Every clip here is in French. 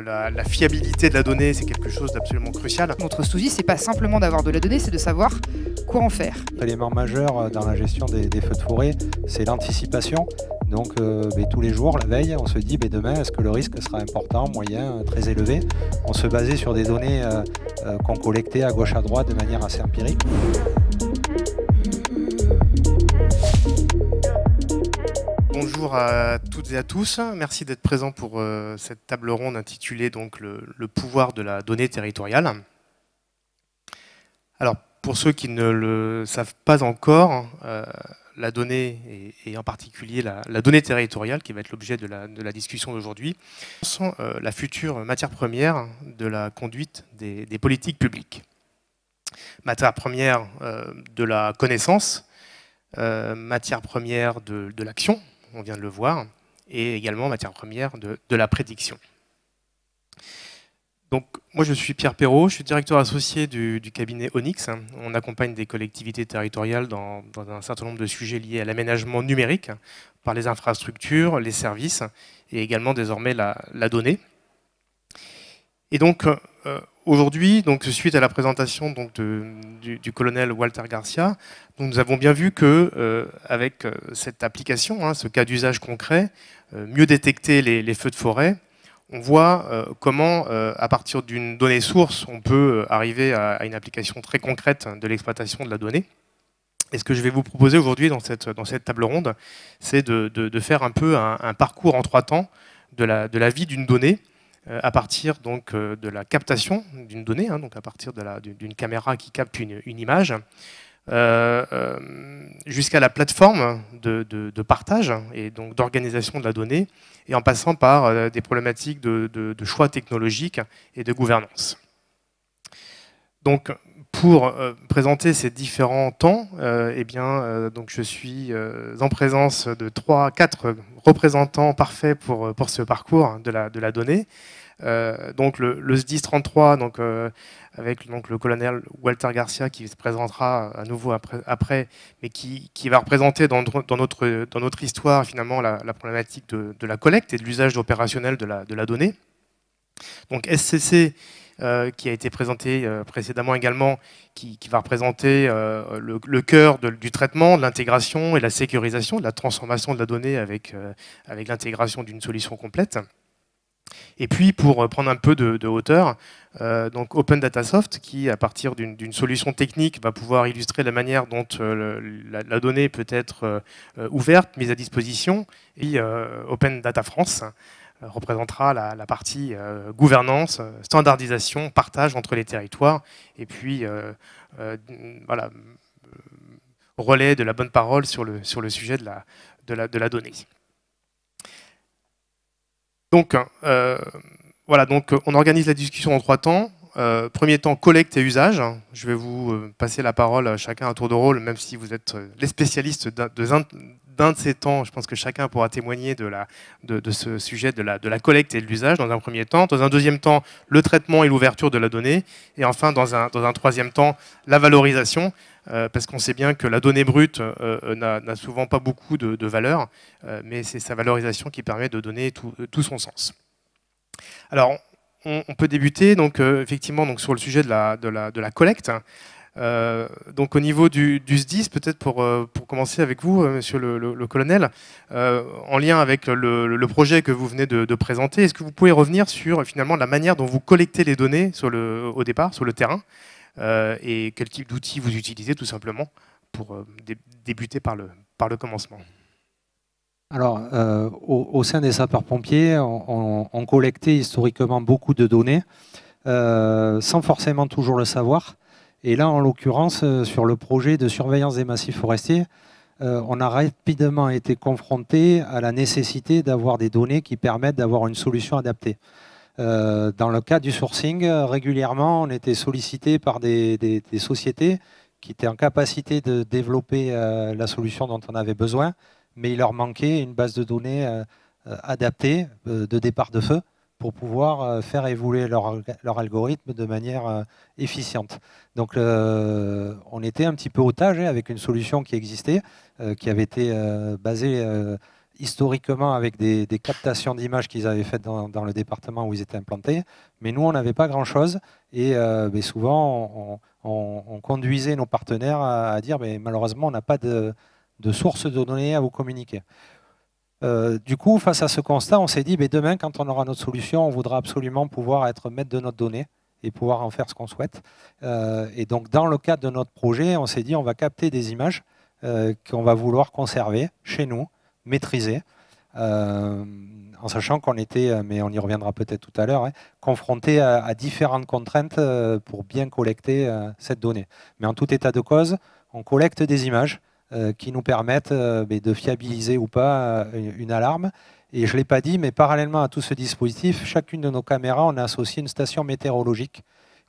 La fiabilité de la donnée, c'est quelque chose d'absolument crucial. Notre souci, c'est pas simplement d'avoir de la donnée, c'est de savoir quoi en faire. L'élément majeur dans la gestion des feux de forêt, c'est l'anticipation. Donc tous les jours, la veille, on se dit demain, est-ce que le risque sera important, moyen, très élevé? On se basait sur des données qu'on collectait à gauche à droite de manière assez empirique. Bonjour à toutes et à tous, merci d'être présents pour cette table ronde intitulée donc, le pouvoir de la donnée territoriale. Alors pour ceux qui ne le savent pas encore, la donnée et en particulier la donnée territoriale qui va être l'objet de la discussion d'aujourd'hui sont la future matière première de la conduite des politiques publiques. Matière première de la connaissance, matière première de l'action, on vient de le voir, et également matière première de la prédiction. Donc, moi, je suis Pierre Perrault, je suis directeur associé du cabinet Onyx. On accompagne des collectivités territoriales dans un certain nombre de sujets liés à l'aménagement numérique par les infrastructures, les services et également désormais la donnée. Et donc, aujourd'hui, suite à la présentation du colonel Walter Garcia, nous avons bien vu que avec cette application, ce cas d'usage concret, mieux détecter les feux de forêt, on voit comment, à partir d'une donnée source, on peut arriver à une application très concrète de l'exploitation de la donnée. Et ce que je vais vous proposer aujourd'hui dans cette table ronde, c'est de faire un peu un parcours en 3 temps de la vie d'une donnée, à partir de la captation d'une donnée, donc à partir d'une caméra qui capte une image, jusqu'à la plateforme de partage et donc d'organisation de la donnée, et en passant par des problématiques de choix technologiques et de gouvernance. Donc, pour présenter ces différents temps, je suis en présence de 4 représentants parfaits pour ce parcours de la donnée. Le SDIS 33, avec le colonel Walter Garcia qui se présentera à nouveau après mais qui va représenter dans notre histoire finalement la problématique de la collecte et de l'usage opérationnel de la donnée. Donc SCC, qui a été présenté précédemment également, qui va représenter le cœur du traitement, de l'intégration et de la sécurisation, de la transformation de la donnée avec l'intégration d'une solution complète. Et puis, pour prendre un peu de hauteur, Open Data Soft, qui, à partir d'une solution technique, va pouvoir illustrer la manière dont la donnée peut être ouverte, mise à disposition, et Open Data France représentera la partie gouvernance, standardisation, partage entre les territoires, et puis relais de la bonne parole sur le sujet de la donnée. Donc, on organise la discussion en 3 temps. Premier temps, collecte et usage. Je vais vous passer la parole chacun à tour de rôle, même si vous êtes les spécialistes d'un de ces temps. Je pense que chacun pourra témoigner de ce sujet de la collecte et de l'usage dans un premier temps. Dans un deuxième temps, le traitement et l'ouverture de la donnée. Et enfin, dans un troisième temps, la valorisation. Parce qu'on sait bien que la donnée brute n'a souvent pas beaucoup de valeur, mais c'est sa valorisation qui permet de donner tout son sens. Alors, on peut débuter effectivement sur le sujet de la collecte. Au niveau du SDIS, peut-être pour commencer avec vous, monsieur le colonel, en lien avec le projet que vous venez de présenter, est-ce que vous pouvez revenir sur finalement la manière dont vous collectez les données au départ, sur le terrain, et quel type d'outils vous utilisez tout simplement pour débuter par le commencement? Alors, au sein des sapeurs-pompiers, on collectait historiquement beaucoup de données, sans forcément toujours le savoir. Et là, en l'occurrence, sur le projet de surveillance des massifs forestiers, on a rapidement été confronté à la nécessité d'avoir des données qui permettent d'avoir une solution adaptée. Dans le cas du sourcing, régulièrement, on était sollicité par des sociétés qui étaient en capacité de développer la solution dont on avait besoin, mais il leur manquait une base de données adaptée de départ de feu pour pouvoir faire évoluer leur algorithme de manière efficiente. Donc on était un petit peu otage avec une solution qui existait, qui avait été basée historiquement avec des captations d'images qu'ils avaient faites dans le département où ils étaient implantés. Mais nous, on n'avait pas grand-chose. Et souvent, on conduisait nos partenaires à dire malheureusement, on n'a pas de source de données à vous communiquer. Du coup, face à ce constat, on s'est dit demain, quand on aura notre solution, on voudra absolument pouvoir être maître de notre donnée et pouvoir en faire ce qu'on souhaite. Et donc, dans le cadre de notre projet, on s'est dit on va capter des images qu'on va vouloir conserver chez nous, maîtriser, en sachant qu'on était, mais on y reviendra peut-être tout à l'heure, confronté à différentes contraintes pour bien collecter cette donnée. Mais en tout état de cause, on collecte des images qui nous permettent de fiabiliser ou pas une alarme. Et je ne l'ai pas dit, mais parallèlement à tout ce dispositif, chacune de nos caméras, on a associé une station météorologique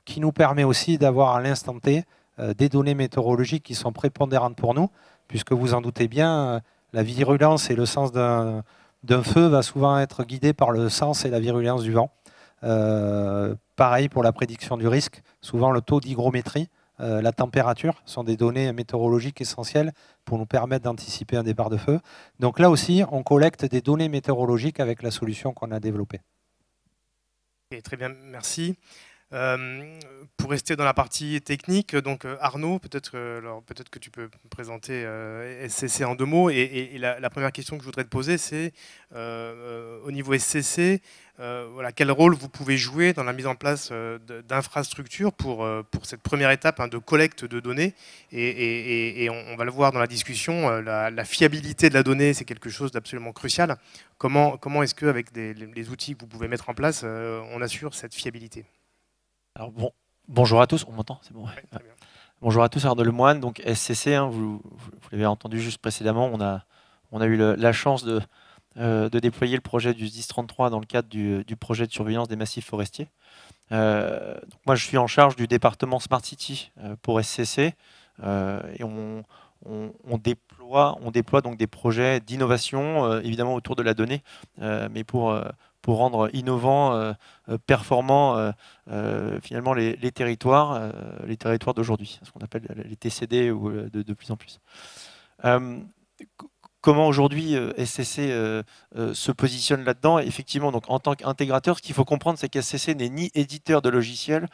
qui nous permet aussi d'avoir à l'instant T des données météorologiques qui sont prépondérantes pour nous, puisque vous en doutez bien, la virulence et le sens d'un feu va souvent être guidé par le sens et la virulence du vent. Pareil pour la prédiction du risque, souvent le taux d'hygrométrie, la température sont des données météorologiques essentielles pour nous permettre d'anticiper un départ de feu. Donc là aussi, on collecte des données météorologiques avec la solution qu'on a développée. Okay, très bien, merci. Pour rester dans la partie technique, donc Arnaud, peut-être que tu peux présenter SCC en 2 mots. Et la première question que je voudrais te poser, c'est au niveau SCC, voilà, quel rôle vous pouvez jouer dans la mise en place d'infrastructures pour cette première étape de collecte de données. Et on va le voir dans la discussion, la fiabilité de la donnée, c'est quelque chose d'absolument crucial. Comment est-ce qu'avec les outils que vous pouvez mettre en place, on assure cette fiabilité ? Alors bonjour à tous, on m'entend, c'est bon. Ouais. Bonjour à tous, Arnaud Lemoine, donc SCC, vous l'avez entendu juste précédemment, on a eu la chance de déployer le projet du SDIS 33 dans le cadre du projet de surveillance des massifs forestiers. Donc moi je suis en charge du département Smart City pour SCC et on déploie donc des projets d'innovation évidemment autour de la donnée, mais pour rendre innovants, performants finalement les territoires d'aujourd'hui, ce qu'on appelle les TCD ou de plus en plus. Comment aujourd'hui SCC se positionne là-dedans? Effectivement, donc, en tant qu'intégrateur, ce qu'il faut comprendre, c'est qu'SCC n'est ni éditeur de logiciels,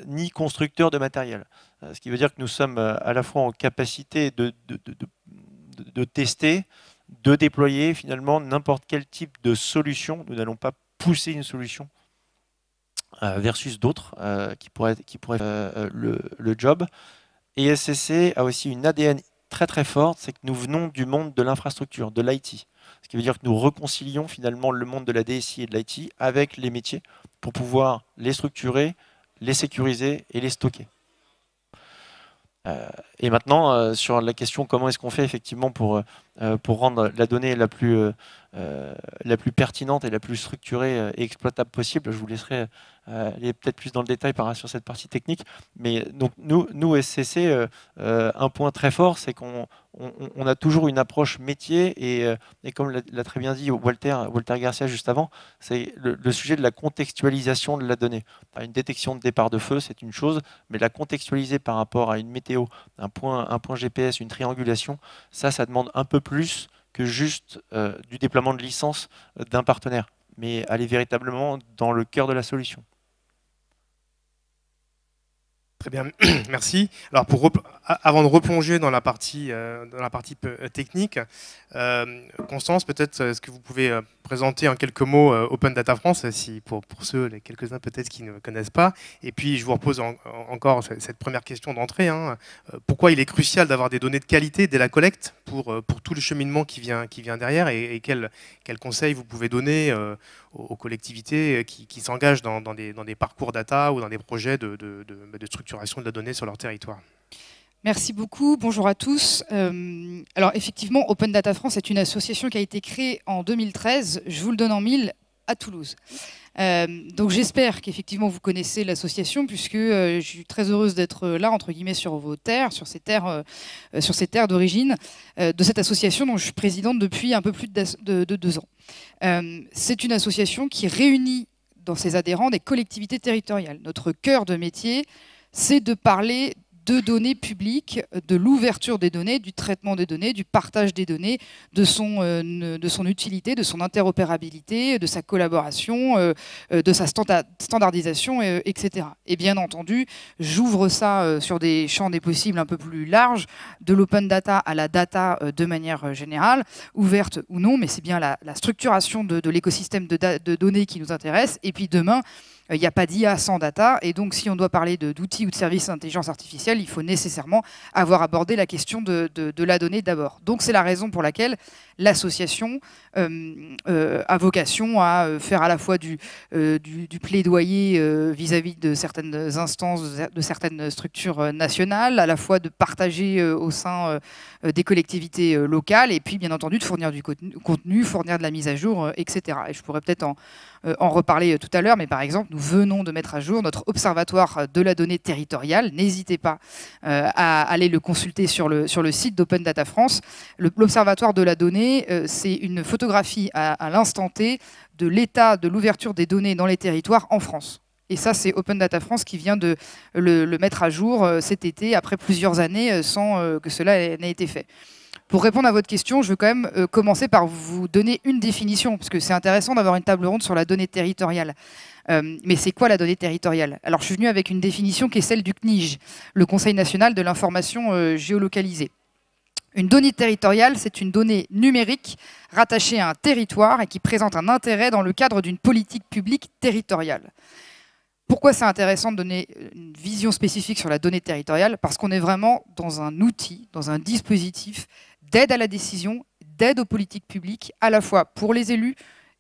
ni constructeur de matériel. Ce qui veut dire que nous sommes à la fois en capacité de tester, de déployer finalement n'importe quel type de solution. Nous n'allons pas pousser une solution versus d'autres qui pourraient faire le job. Et SCC a aussi une ADN très très forte, c'est que nous venons du monde de l'infrastructure, de l'IT. Ce qui veut dire que nous réconcilions finalement le monde de la DSI et de l'IT avec les métiers pour pouvoir les structurer, les sécuriser et les stocker. Et maintenant, sur la question comment est-ce qu'on fait effectivement pour rendre la donnée la plus pertinente et la plus structurée et exploitable possible, je vous laisserai aller peut-être plus dans le détail sur cette partie technique. Mais donc nous SCC, un point très fort, c'est qu'on a toujours une approche métier et comme l'a très bien dit Walter Garcia juste avant, c'est le sujet de la contextualisation de la donnée. Une détection de départ de feu, c'est une chose, mais la contextualiser par rapport à une météo, un point GPS, une triangulation, ça demande un peu plus que juste du déploiement de licence d'un partenaire, mais aller véritablement dans le cœur de la solution. Très bien, merci. Alors avant de replonger dans la partie technique, Constance, peut-être est-ce que vous pouvez présenter en quelques mots Open Data France, pour ceux, les quelques-uns peut-être qui ne connaissent pas. Et puis je vous repose encore cette première question d'entrée. Pourquoi il est crucial d'avoir des données de qualité dès la collecte pour tout le cheminement qui vient derrière et quels conseils vous pouvez donner aux collectivités qui s'engagent dans des parcours data ou dans des projets de structuration de la donnée sur leur territoire. Merci beaucoup, bonjour à tous. Alors effectivement, Open Data France est une association qui a été créée en 2013, je vous le donne en mille, à Toulouse. Donc j'espère qu'effectivement vous connaissez l'association puisque je suis très heureuse d'être là, entre guillemets, sur vos terres, sur ces terres d'origine de cette association dont je suis présidente depuis un peu plus de 2 ans. C'est une association qui réunit dans ses adhérents des collectivités territoriales. Notre cœur de métier, c'est de parler de données publiques, de l'ouverture des données, du traitement des données, du partage des données, de son utilité, de son interopérabilité, de sa collaboration, de sa standardisation, etc. Et bien entendu, j'ouvre ça sur des champs des possibles un peu plus larges, de l'open data à la data de manière générale, ouverte ou non, mais c'est bien la structuration de l'écosystème de données qui nous intéresse. Et puis demain, il n'y a pas d'IA sans data, et donc si on doit parler d'outils ou de services d'intelligence artificielle, il faut nécessairement avoir abordé la question de la donnée d'abord. Donc c'est la raison pour laquelle l'association a vocation à faire à la fois du plaidoyer vis-à-vis de certaines instances, de certaines structures nationales, à la fois de partager au sein des collectivités locales, et puis bien entendu de fournir du contenu, fournir de la mise à jour, etc. Et je pourrais peut-être en reparler tout à l'heure, mais par exemple, nous venons de mettre à jour notre observatoire de la donnée territoriale. N'hésitez pas à aller le consulter sur le site d'Open Data France. L'observatoire de la donnée, c'est une photographie à l'instant T de l'état de l'ouverture des données dans les territoires en France. Et ça, c'est Open Data France qui vient de le mettre à jour cet été, après plusieurs années sans que cela n'ait été fait. Pour répondre à votre question, je veux quand même commencer par vous donner une définition, parce que c'est intéressant d'avoir une table ronde sur la donnée territoriale. Mais c'est quoi la donnée territoriale? Alors, je suis venu avec une définition qui est celle du CNIG, le Conseil national de l'information géolocalisée. Une donnée territoriale, c'est une donnée numérique rattachée à un territoire et qui présente un intérêt dans le cadre d'une politique publique territoriale. Pourquoi c'est intéressant de donner une vision spécifique sur la donnée territoriale? Parce qu'on est vraiment dans un outil, dans un dispositif d'aide à la décision, d'aide aux politiques publiques, à la fois pour les élus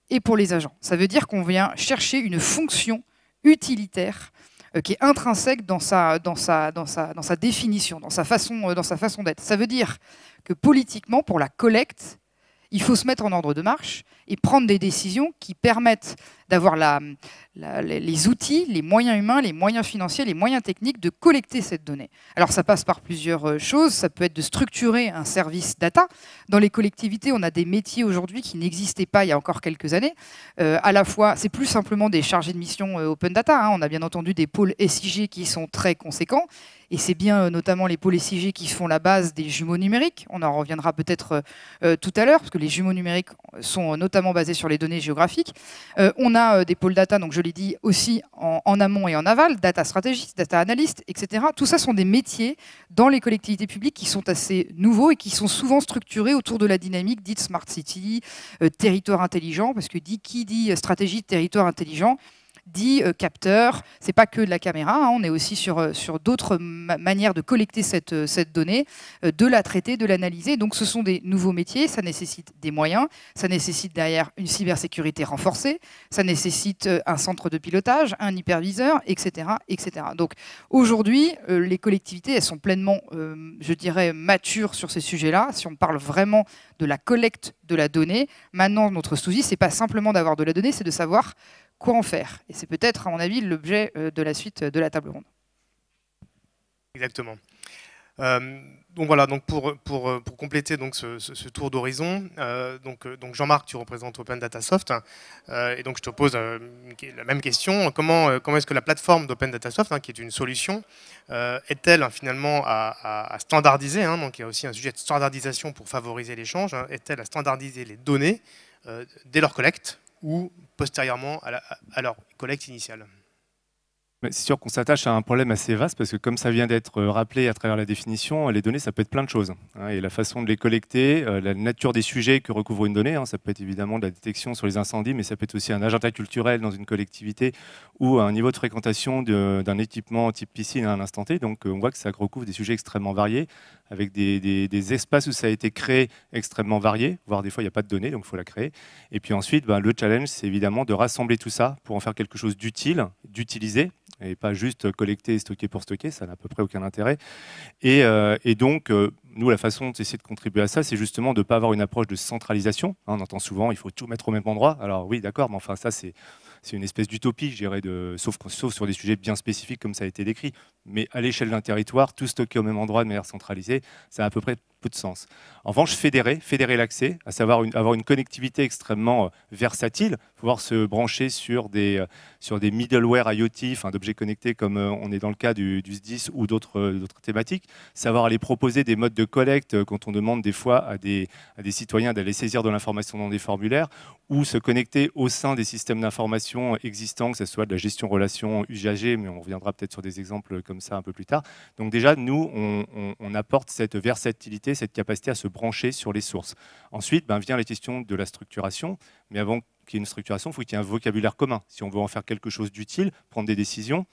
et pour les agents. Ça veut dire qu'on vient chercher une fonction utilitaire qui est intrinsèque dans sa définition, dans sa façon d'être. Ça veut dire que politiquement, pour la collecte, il faut se mettre en ordre de marche et prendre des décisions qui permettent d'avoir les outils, les moyens humains, les moyens financiers, les moyens techniques de collecter cette donnée. Alors ça passe par plusieurs choses. Ça peut être de structurer un service data. Dans les collectivités, on a des métiers aujourd'hui qui n'existaient pas il y a encore quelques années. À la fois, c'est plus simplement des chargés de mission open data. Hein. On a bien entendu des pôles SIG qui sont très conséquents. Et c'est bien notamment les pôles SIG qui font la base des jumeaux numériques. On en reviendra peut-être tout à l'heure, parce que les jumeaux numériques sont notamment basés sur les données géographiques. On a des pôles data, donc je l'ai dit, aussi en amont et en aval, data stratégiste, data analyst, etc. Tout ça sont des métiers dans les collectivités publiques qui sont assez nouveaux et qui sont souvent structurés autour de la dynamique dite Smart City, territoire intelligent, parce que qui dit stratégie de territoire intelligent, dit capteur, c'est pas que de la caméra, hein, on est aussi sur d'autres manières de collecter cette donnée, de la traiter, de l'analyser. Donc ce sont des nouveaux métiers, ça nécessite des moyens, ça nécessite derrière une cybersécurité renforcée, ça nécessite un centre de pilotage, un hyperviseur, etc. etc. Donc aujourd'hui, les collectivités, elles sont pleinement, je dirais, matures sur ces sujets-là, si on parle vraiment de la collecte de la donnée. Maintenant, notre souci, c'est pas simplement d'avoir de la donnée, c'est de savoir quoi en faire. Et c'est peut-être, à mon avis, l'objet de la suite de la table ronde. Exactement. Donc voilà, donc pour compléter donc ce tour d'horizon, donc Jean-Marc, tu représentes Open Data Soft, et donc je te pose la même question. Comment est-ce que la plateforme d'Open Data Soft, hein, qui est une solution, est-elle finalement à standardiser, hein, donc il y a aussi un sujet de standardisation pour favoriser l'échange, hein, est-elle à standardiser les données dès leur collecte ou postérieurement à leur collecte initiale? C'est sûr qu'on s'attache à un problème assez vaste parce que comme ça vient d'être rappelé à travers la définition, les données, ça peut être plein de choses. Et la façon de les collecter, la nature des sujets que recouvre une donnée, ça peut être évidemment de la détection sur les incendies, mais ça peut être aussi un agenda culturel dans une collectivité ou un niveau de fréquentation d'un équipement type piscine à un instant T. Donc on voit que ça recouvre des sujets extrêmement variés, avec des espaces où ça a été créé extrêmement variés, voire des fois il n'y a pas de données, donc il faut la créer. Et puis ensuite, le challenge, c'est évidemment de rassembler tout ça pour en faire quelque chose d'utile, d'utiliser, et pas juste collecter et stocker pour stocker, ça n'a à peu près aucun intérêt. Et donc, nous, la façon d'essayer de contribuer à ça, c'est justement de ne pas avoir une approche de centralisation. On entend souvent, il faut tout mettre au même endroit. Alors oui, d'accord, mais enfin ça, c'est une espèce d'utopie, je dirais, sauf sur des sujets bien spécifiques comme ça a été décrit. Mais à l'échelle d'un territoire, tout stocké au même endroit de manière centralisée, ça a à peu près peu de sens. En revanche, fédérer l'accès, à savoir avoir une connectivité extrêmement versatile, pouvoir se brancher sur des middleware IoT, enfin, d'objets connectés comme on est dans le cas du SDIS ou d'autres thématiques, savoir aller proposer des modes de collecte quand on demande des fois à des citoyens d'aller saisir de l'information dans des formulaires, ou se connecter au sein des systèmes d'information existants, que ce soit de la gestion relations usagers, mais on reviendra peut-être sur des exemples comme ça un peu plus tard. Donc déjà, nous, on apporte cette versatilité, cette capacité à se brancher sur les sources. Ensuite, vient la question de la structuration, mais avant qu'il y ait une structuration, il faut qu'il y ait un vocabulaire commun. Si on veut en faire quelque chose d'utile, prendre des décisions,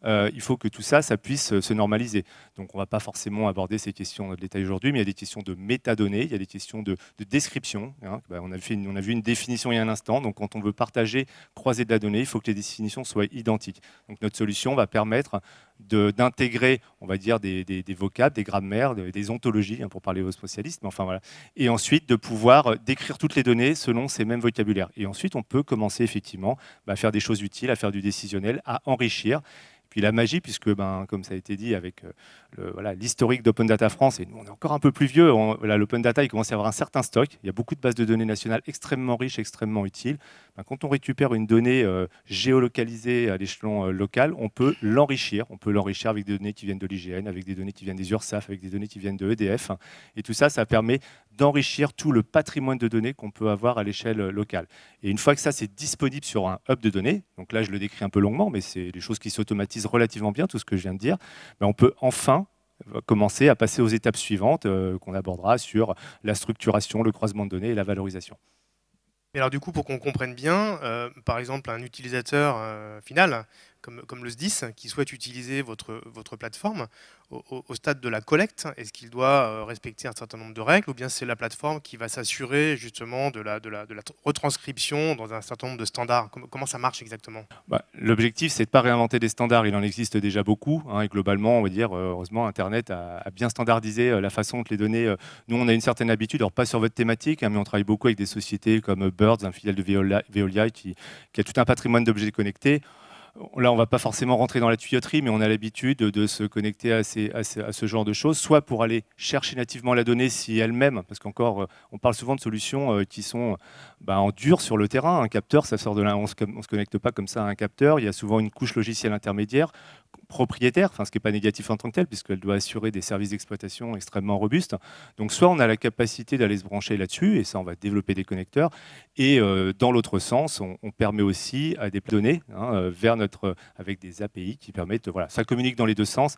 il faut que tout ça, ça puisse se normaliser. Donc on ne va pas forcément aborder ces questions de détail aujourd'hui, mais il y a des questions de métadonnées, il y a des questions de description. Hein. On a vu une définition il y a un instant, donc quand on veut partager, croiser de la donnée, il faut que les définitions soient identiques. Donc notre solution va permettre d'intégrer, on va dire, des vocables, des grammaires, des ontologies, hein, pour parler aux spécialistes, mais enfin voilà. Et ensuite de pouvoir décrire toutes les données selon ces mêmes vocabulaires. Et ensuite, on peut commencer effectivement à faire des choses utiles, à faire du décisionnel, à enrichir. Puis la magie, puisque comme ça a été dit avec l'historique d'Open Data France, et nous on est encore un peu plus vieux, l'Open Data il commence à avoir un certain stock, il y a beaucoup de bases de données nationales extrêmement riches, extrêmement utiles. Quand on récupère une donnée géolocalisée à l'échelon local, on peut l'enrichir avec des données qui viennent de l'IGN, avec des données qui viennent des URSSAF, avec des données qui viennent de EDF, et tout ça, ça permet d'enrichir tout le patrimoine de données qu'on peut avoir à l'échelle locale. Et une fois que ça c'est disponible sur un hub de données, donc là je le décris un peu longuement, mais c'est des choses qui s'automatisent relativement bien, tout ce que je viens de dire, on peut enfin commencer à passer aux étapes suivantes qu'on abordera sur la structuration, le croisement de données et la valorisation. Et alors du coup, pour qu'on comprenne bien, par exemple, un utilisateur final, comme le SDIS, qui souhaite utiliser votre plateforme, au stade de la collecte, est-ce qu'il doit respecter un certain nombre de règles, ou bien c'est la plateforme qui va s'assurer justement de la retranscription dans un certain nombre de standards? Comment ça marche exactement? L'objectif, c'est de ne pas réinventer des standards, il en existe déjà beaucoup, hein, et globalement, on va dire, heureusement, Internet a bien standardisé la façon dont les données... nous, on a une certaine habitude, alors pas sur votre thématique, hein, mais on travaille beaucoup avec des sociétés comme Birds, un filiale de Veolia, qui a tout un patrimoine d'objets connectés. Là, on ne va pas forcément rentrer dans la tuyauterie, mais on a l'habitude de se connecter à ce genre de choses, soit pour aller chercher nativement la donnée si elle-même, parce qu'encore, on parle souvent de solutions qui sont en dur sur le terrain. Un capteur, ça sort de là, on ne se connecte pas comme ça à un capteur. Il y a souvent une couche logicielle intermédiaire, propriétaire, ce qui n'est pas négatif en tant que tel, puisqu'elle doit assurer des services d'exploitation extrêmement robustes. Donc soit on a la capacité d'aller se brancher là-dessus, et ça on va développer des connecteurs, et dans l'autre sens, on permet aussi à des données avec des API qui permettent, ça communique dans les deux sens.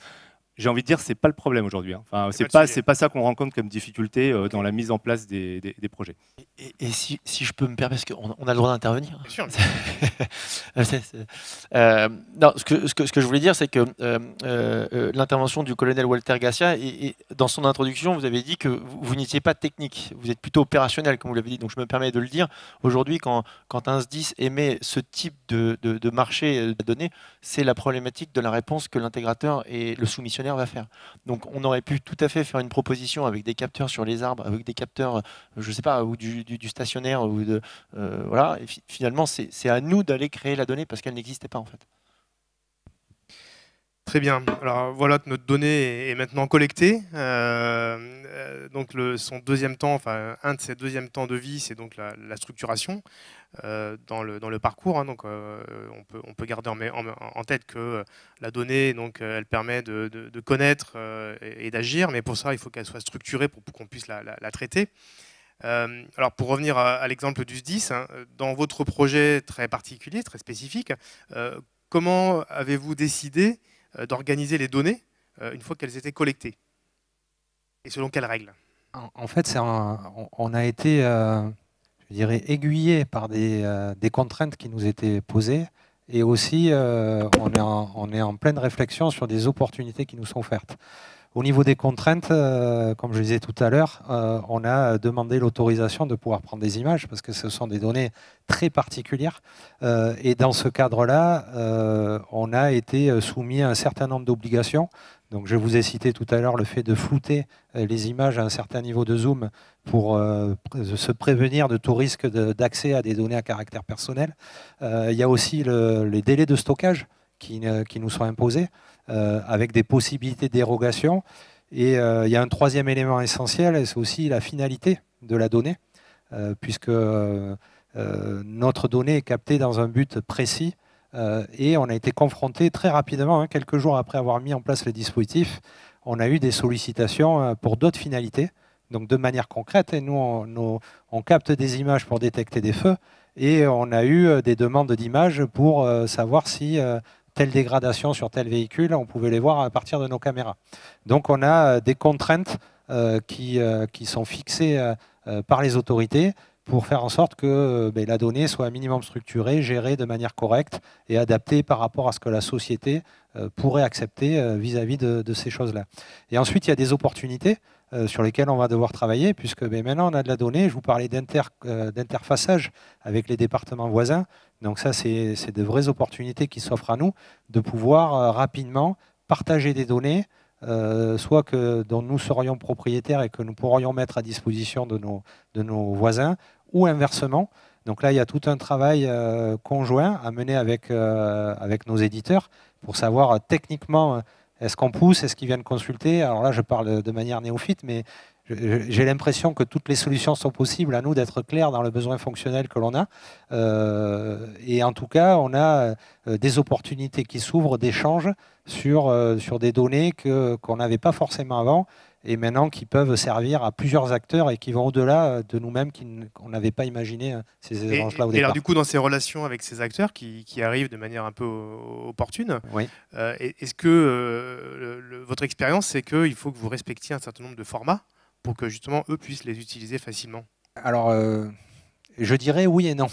J'ai envie de dire, c'est pas le problème aujourd'hui. Hein. Enfin, c'est pas ça qu'on rencontre comme difficulté dans la mise en place des projets. Et si je peux me permettre, parce qu'on a le droit d'intervenir. Bien sûr. Non, ce que je voulais dire, c'est que l'intervention du colonel Walter Garcia, et dans son introduction, vous avez dit que vous n'étiez pas technique, vous êtes plutôt opérationnel, comme vous l'avez dit. Donc je me permets de le dire. Aujourd'hui, quand un SDIS émet ce type de marché de données, c'est la problématique de la réponse que l'intégrateur et le soumissionnaire va faire. Donc on aurait pu tout à fait faire une proposition avec des capteurs sur les arbres, avec des capteurs, je sais pas, ou du stationnaire, ou voilà. Et finalement, c'est à nous d'aller créer la donnée parce qu'elle n'existait pas en fait. Très bien. Alors voilà que notre donnée est maintenant collectée. Donc son deuxième temps, enfin un de ses deuxièmes temps de vie, c'est donc la structuration dans le parcours. Hein. Donc on peut garder en tête que la donnée, donc elle permet de connaître et d'agir, mais pour ça il faut qu'elle soit structurée pour qu'on puisse la traiter. Alors pour revenir à l'exemple du SDIS, hein, dans votre projet très particulier, très spécifique, comment avez-vous décidé d'organiser les données une fois qu'elles étaient collectées? Et selon quelles règles? En fait, on a été, je dirais, aiguillé par des contraintes qui nous étaient posées. Et aussi, on est en pleine réflexion sur des opportunités qui nous sont offertes. Au niveau des contraintes, comme je disais tout à l'heure, on a demandé l'autorisation de pouvoir prendre des images parce que ce sont des données très particulières. Et dans ce cadre-là, on a été soumis à un certain nombre d'obligations. Donc, je vous ai cité tout à l'heure le fait de flouter les images à un certain niveau de zoom pour se prévenir de tout risque d'accès à des données à caractère personnel. Il y a aussi les délais de stockage qui nous sont imposés, avec des possibilités de dérogation. Et il y a un troisième élément essentiel, et c'est aussi la finalité de la donnée, puisque notre donnée est captée dans un but précis. Et on a été confronté très rapidement, quelques jours après avoir mis en place le dispositif, on a eu des sollicitations pour d'autres finalités, donc de manière concrète. Et nous, on capte des images pour détecter des feux, et on a eu des demandes d'images pour savoir si telle dégradation sur tel véhicule, on pouvait les voir à partir de nos caméras. Donc on a des contraintes qui sont fixées par les autorités pour faire en sorte que la donnée soit un minimum structurée, gérée de manière correcte et adaptée par rapport à ce que la société pourrait accepter vis-à-vis de ces choses-là. Et ensuite, il y a des opportunités sur lesquelles on va devoir travailler, puisque maintenant on a de la donnée. Je vous parlais d'interfaçage avec les départements voisins. Donc ça, c'est de vraies opportunités qui s'offrent à nous, de pouvoir rapidement partager des données, soit dont nous serions propriétaires et que nous pourrions mettre à disposition de nos voisins, ou inversement. Donc là, il y a tout un travail conjoint à mener avec nos éditeurs pour savoir techniquement, est-ce qu'on pousse, est-ce qu'ils viennent consulter. Alors là, je parle de manière néophyte, mais j'ai l'impression que toutes les solutions sont possibles, à nous d'être clairs dans le besoin fonctionnel que l'on a. Et en tout cas, on a des opportunités qui s'ouvrent d'échanges sur des données qu'on n'avait pas forcément avant, et maintenant qui peuvent servir à plusieurs acteurs et qui vont au-delà de nous-mêmes, qu'on n'avait pas imaginé ces échanges-là au départ. Et alors du coup, dans ces relations avec ces acteurs qui arrivent de manière un peu opportune, oui. Est-ce que votre expérience, c'est qu'il faut que vous respectiez un certain nombre de formats pour que justement eux puissent les utiliser facilement? Alors, je dirais oui et non.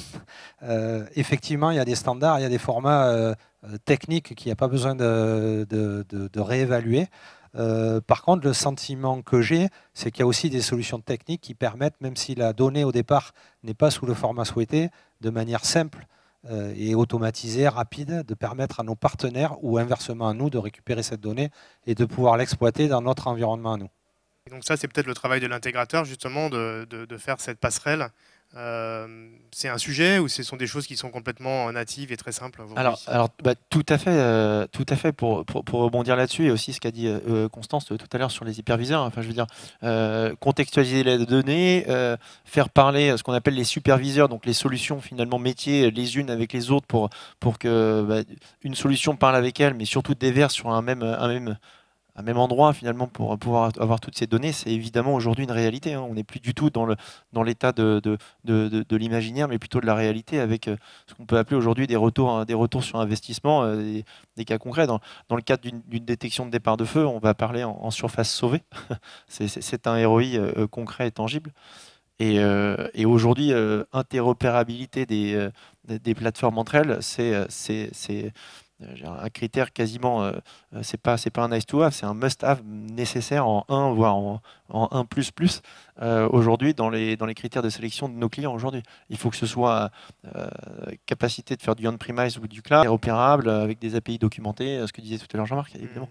Effectivement, il y a des standards, il y a des formats techniques qu'il n'y a pas besoin de réévaluer. Par contre, le sentiment que j'ai, c'est qu'il y a aussi des solutions techniques qui permettent, même si la donnée au départ n'est pas sous le format souhaité, de manière simple et automatisée, rapide, de permettre à nos partenaires ou inversement à nous de récupérer cette donnée et de pouvoir l'exploiter dans notre environnement à nous. Et donc ça, c'est peut-être le travail de l'intégrateur, justement, de faire cette passerelle. C'est un sujet ou ce sont des choses qui sont complètement natives et très simples? Alors tout à fait pour rebondir là-dessus, et aussi ce qu'a dit Constance tout à l'heure sur les hyperviseurs. Enfin, je veux dire, contextualiser les données, faire parler ce qu'on appelle les superviseurs, donc les solutions finalement métiers les unes avec les autres pour que une solution parle avec elle, mais surtout déverse sur un même endroit finalement pour pouvoir avoir toutes ces données. C'est évidemment aujourd'hui une réalité. On n'est plus du tout dans l'état de l'imaginaire, mais plutôt de la réalité, avec ce qu'on peut appeler aujourd'hui des retours sur investissement, des cas concrets. Dans le cadre d'une détection de départ de feu, on va parler en surface sauvée. C'est un ROI concret et tangible. Et aujourd'hui, interopérabilité des plateformes entre elles, c'est un critère quasiment, c'est pas un nice to have, c'est un must have nécessaire en 1, voire en 1++, aujourd'hui dans les critères de sélection de nos clients aujourd'hui. Il faut que ce soit capacité de faire du on-premise ou du cloud, opérable, avec des API documentés, ce que disait tout à l'heure Jean-Marc, évidemment.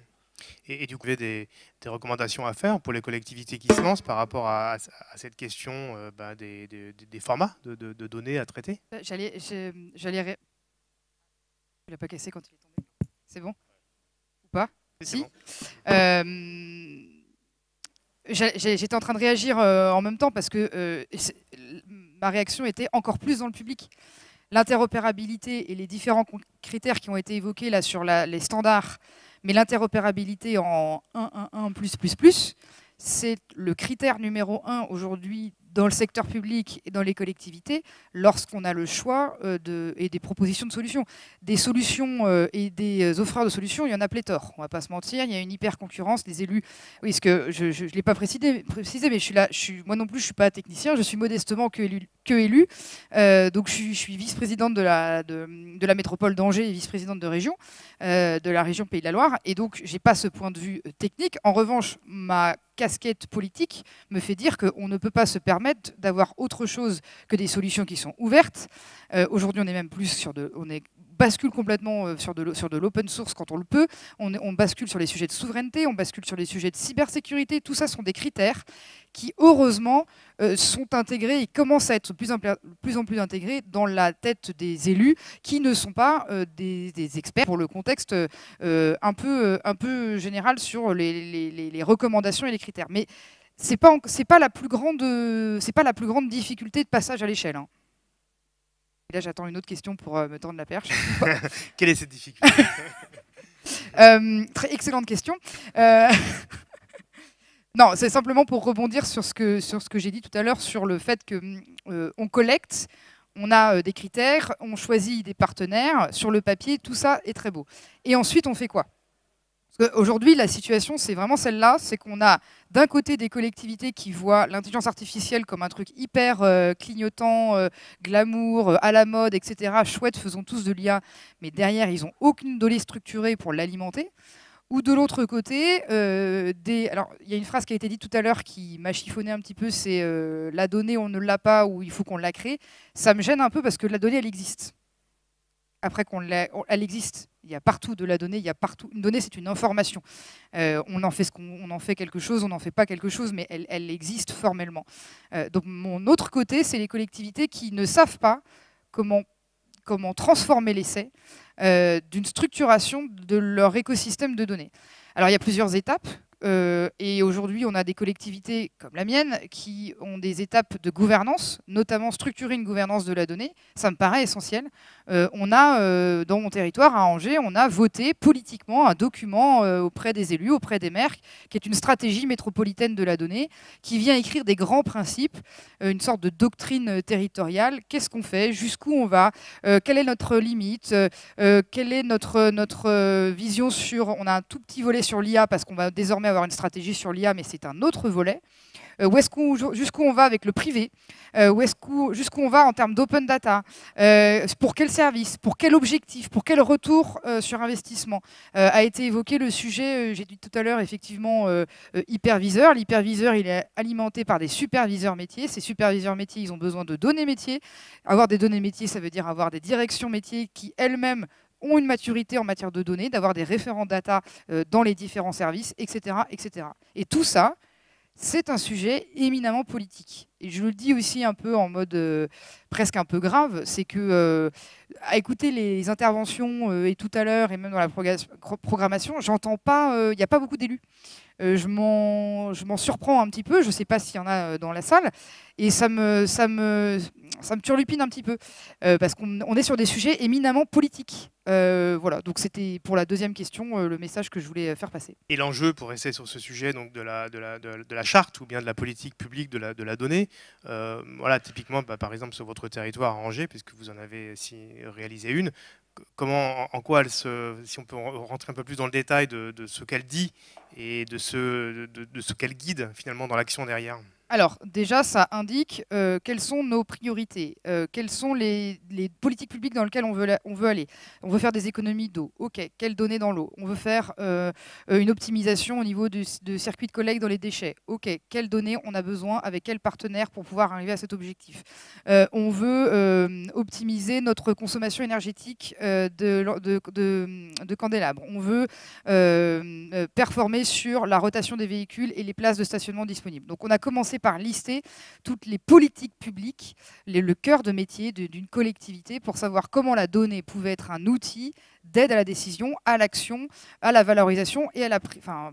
Et du coup, vous avez des recommandations à faire pour les collectivités qui se lancent par rapport à cette question des formats de données à traiter? Il n'a pas cassé quand il est tombé. C'est bon? Ou pas? Si. J'étais en train de réagir en même temps parce que ma réaction était encore plus dans le public. L'interopérabilité et les différents critères qui ont été évoqués là sur les standards, mais l'interopérabilité en 1+++, c'est le critère numéro 1 aujourd'hui dans le secteur public et dans les collectivités lorsqu'on a le choix et des propositions de solutions. Des solutions et des offreurs de solutions, il y en a pléthore. On ne va pas se mentir, il y a une hyper concurrence des élus. Oui, parce que je ne l'ai pas précisé, mais moi non plus, je ne suis pas technicien, je suis modestement que élu. Donc je suis vice-présidente de la métropole d'Angers et vice-présidente de région, de la région Pays de la Loire. Et donc, je n'ai pas ce point de vue technique. En revanche, ma casquette politique me fait dire qu'on ne peut pas se permettre d'avoir autre chose que des solutions qui sont ouvertes. Aujourd'hui, on est même plus bascule complètement sur de l'open source quand on le peut. On bascule sur les sujets de souveraineté, on bascule sur les sujets de cybersécurité. Tout ça sont des critères qui, heureusement, sont intégrés et commencent à être de plus en plus intégrés dans la tête des élus qui ne sont pas des experts pour le contexte un peu général sur les recommandations et les critères. Mais c'est pas la plus grande difficulté de passage à l'échelle. Hein. Et là, j'attends une autre question pour me tendre la perche. Quelle est cette difficulté? Très excellente question. Non, c'est simplement pour rebondir sur ce que j'ai dit tout à l'heure, sur le fait qu'on collecte, on a des critères, on choisit des partenaires. Sur le papier, tout ça est très beau. Et ensuite, on fait quoi? Aujourd'hui, la situation, c'est vraiment celle-là, c'est qu'on a d'un côté des collectivités qui voient l'intelligence artificielle comme un truc hyper clignotant, glamour, à la mode, etc. Chouette, faisons tous de l'IA, mais derrière, ils n'ont aucune donnée structurée pour l'alimenter. Ou de l'autre côté, alors il y a une phrase qui a été dite tout à l'heure qui m'a chiffonné un petit peu, c'est la donnée, on ne l'a pas ou il faut qu'on la crée. Ça me gêne un peu parce que la donnée, elle existe. Après elle existe. Il y a partout de la donnée, il y a partout. Une donnée, c'est une information. On en fait quelque chose, on n'en fait pas quelque chose, mais elle existe formellement. Donc mon autre côté, c'est les collectivités qui ne savent pas comment transformer l'essai d'une structuration de leur écosystème de données. Alors il y a plusieurs étapes. Et aujourd'hui, on a des collectivités comme la mienne qui ont des étapes de gouvernance, notamment structurer une gouvernance de la donnée. Ça me paraît essentiel. On a, dans mon territoire, à Angers, on a voté politiquement un document auprès des élus, auprès des maires, qui est une stratégie métropolitaine de la donnée, qui vient écrire des grands principes, une sorte de doctrine territoriale. Qu'est-ce qu'on fait? Jusqu'où on va? Quelle est notre limite? Quelle est notre vision sur... On a un tout petit volet sur l'IA, parce qu'on va désormais avoir une stratégie sur l'IA, mais c'est un autre volet. Jusqu'où on va avec le privé, jusqu'où on va en termes d'open data, pour quel service, pour quel objectif, pour quel retour sur investissement. A été évoqué le sujet, j'ai dit tout à l'heure, effectivement, hyperviseur. L'hyperviseur, il est alimenté par des superviseurs métiers. Ces superviseurs métiers, ils ont besoin de données métiers. Avoir des données métiers, ça veut dire avoir des directions métiers qui elles-mêmes ont une maturité en matière de données, d'avoir des référents data dans les différents services, etc., etc. Et tout ça, c'est un sujet éminemment politique. Et je le dis aussi un peu en mode presque un peu grave, c'est que à écouter les interventions et tout à l'heure, et même dans la programmation, j'entends pas, il n'y a pas beaucoup d'élus. Je m'en surprends un petit peu, je ne sais pas s'il y en a dans la salle, et ça me turlupine un petit peu, parce qu'on est sur des sujets éminemment politiques. Voilà, donc c'était pour la deuxième question le message que je voulais faire passer. Et l'enjeu, pour rester sur ce sujet donc de la charte ou bien de la politique publique de la donnée, voilà, typiquement, par exemple, sur votre territoire à Angers, puisque vous en avez réalisé une, en quoi si on peut rentrer un peu plus dans le détail de ce qu'elle dit et de ce qu'elle guide finalement dans l'action derrière. Alors, déjà, ça indique quelles sont nos priorités, quelles sont les politiques publiques dans lesquelles on veut aller. On veut faire des économies d'eau. OK, quelles données dans l'eau? On veut faire une optimisation au niveau de circuits de collecte dans les déchets. OK, quelles données on a besoin, avec quels partenaires pour pouvoir arriver à cet objectif? On veut optimiser notre consommation énergétique de candélabres. On veut performer sur la rotation des véhicules et les places de stationnement disponibles. Donc, on a commencé par lister toutes les politiques publiques, le cœur de métier d'une collectivité pour savoir comment la donnée pouvait être un outil d'aide à la décision, à l'action, à la valorisation et